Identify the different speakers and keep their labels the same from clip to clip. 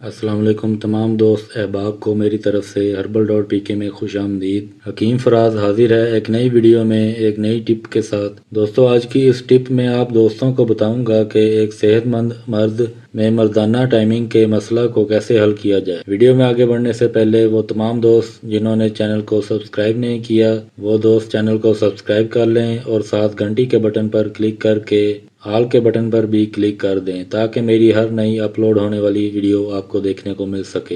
Speaker 1: السلام علیکم تمام دوست احباب کو میری طرف سے herbal.pk میں خوش آمدید۔ حکیم فراز حاضر ہے ایک نئی ویڈیو میں ایک نئی ٹپ کے ساتھ۔ دوستو آج کی اس ٹپ میں آپ دوستوں کو بتاؤں گا کہ ایک صحت مند مرد میں مردانہ ٹائمنگ کے مسئلہ کو کیسے حل کیا جائے۔ ویڈیو میں آگے بڑھنے سے پہلے وہ تمام دوست جنہوں نے چینل کو سبسکرائب نہیں کیا وہ دوست چینل کو سبسکرائب کر لیں اور ساتھ گھنٹی کے بٹن پر کلک کر کے آل کے بٹن پر بھی کلک کر دیں تاکہ میری ہر نئی اپلوڈ ہونے والی ویڈیو آپ کو دیکھنے کو مل سکے۔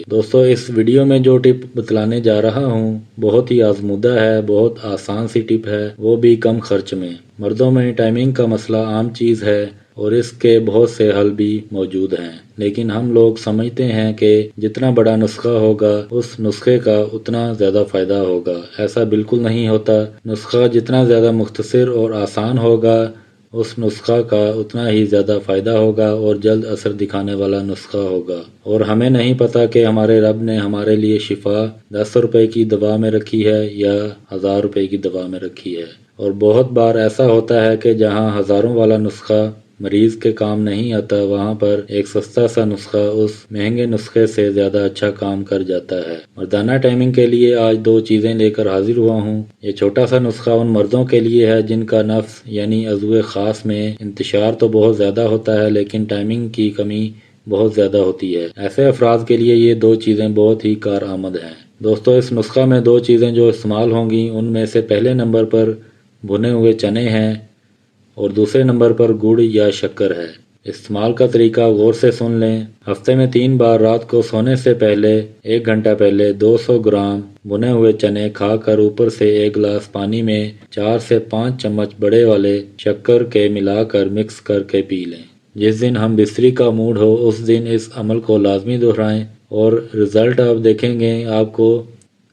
Speaker 1: دوستو اس ویڈیو میں جو ٹپ بتلانے جا رہا ہوں بہت ہی آزمودہ ہے، بہت آسان سی ٹپ ہے، وہ بھی کم خرچ میں۔ مردوں میں ٹائمنگ کا مسئلہ عام چیز ہے اور اس کے بہت سے حل بھی موجود ہیں، لیکن ہم لوگ سمجھتے ہیں کہ جتنا بڑا نسخہ ہوگا اس نسخے کا اتنا زیادہ فائدہ ہوگا۔ ایسا بالکل نہیں ہوتا۔ نسخہ جتنا زیادہ مختصر اور آسان ہوگا اس نسخہ کا اتنا ہی زیادہ فائدہ ہوگا اور جلد اثر دکھانے والا نسخہ ہوگا۔ اور ہمیں نہیں پتا کہ ہمارے رب نے ہمارے لیے شفا 10 روپے کی دوا میں رکھی ہے یا 1000 روپے کی دوا میں رکھی ہے۔ اور بہت بار ایسا ہوتا ہے کہ جہاں ہزاروں والا نسخہ مریض کے کام نہیں آتا وہاں پر ایک سستا سا نسخہ اس مہنگے نسخے سے زیادہ اچھا کام کر جاتا ہے۔ مردانہ ٹائمنگ کے لیے آج 2 چیزیں لے کر حاضر ہوا ہوں۔ یہ چھوٹا سا نسخہ ان مردوں کے لیے ہے جن کا نفس یعنی عضو خاص میں انتشار تو بہت زیادہ ہوتا ہے لیکن ٹائمنگ کی کمی بہت زیادہ ہوتی ہے۔ ایسے افراد کے لیے یہ 2 چیزیں بہت ہی کارآمد ہیں۔ دوستو اس نسخہ میں 2 چیزیں جو استعمال ہوں گی ان میں سے پہلے نمبر پر بھنے ہوئے چنے ہیں اور دوسرے نمبر پر گڑ یا شکر ہے۔ استعمال کا طریقہ غور سے سن لیں۔ ہفتے میں 3 بار رات کو سونے سے پہلے 1 گھنٹہ پہلے 200 گرام بھنے ہوئے چنے کھا کر اوپر سے 1 گلاس پانی میں 4 سے 5 چمچ بڑے والے شکر کے ملا کر مکس کر کے پی لیں۔ جس دن ہم بستری کا موڈ ہو اس دن اس عمل کو لازمی دہرائیں اور رزلٹ آپ دیکھیں گے، آپ کو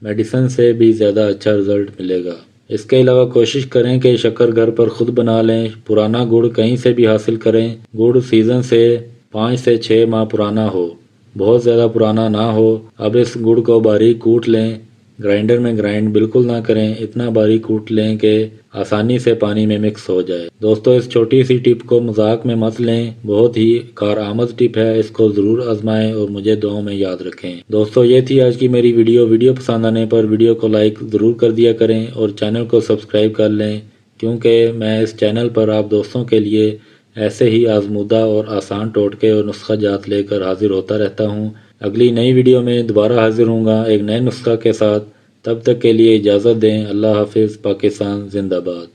Speaker 1: میڈیسن سے بھی زیادہ اچھا رزلٹ ملے گا۔ اس کے علاوہ کوشش کریں کہ شکر گھر پر خود بنا لیں۔ پرانا گڑ کہیں سے بھی حاصل کریں۔ گڑ سیزن سے 5 سے 6 ماہ پرانا ہو، بہت زیادہ پرانا نہ ہو۔ اب اس گڑ کو باریک کوٹ لیں، گرائنڈر میں گرائنڈ بالکل نہ کریں، اتنا باریک کوٹ لیں کہ آسانی سے پانی میں مکس ہو جائے۔ دوستو اس چھوٹی سی ٹپ کو مذاق میں مت لیں، بہت ہی کارآمد ٹپ ہے، اس کو ضرور آزمائیں اور مجھے دعاؤں میں یاد رکھیں۔ دوستو یہ تھی آج کی میری ویڈیو پسند آنے پر ویڈیو کو لائک ضرور کر دیا کریں اور چینل کو سبسکرائب کر لیں کیونکہ میں اس چینل پر آپ دوستوں کے لیے ایسے ہی آزمودہ اور آسان ٹوٹکے اور نسخہ جات لے کر حاضر ہوتا رہتا ہوں۔ اگلی نئی ویڈیو میں دوبارہ حاضر ہوں گا ایک نئے نسخہ کے ساتھ۔ تب تک کے لیے اجازت دیں۔ اللہ حافظ۔ پاکستان زندہ باد۔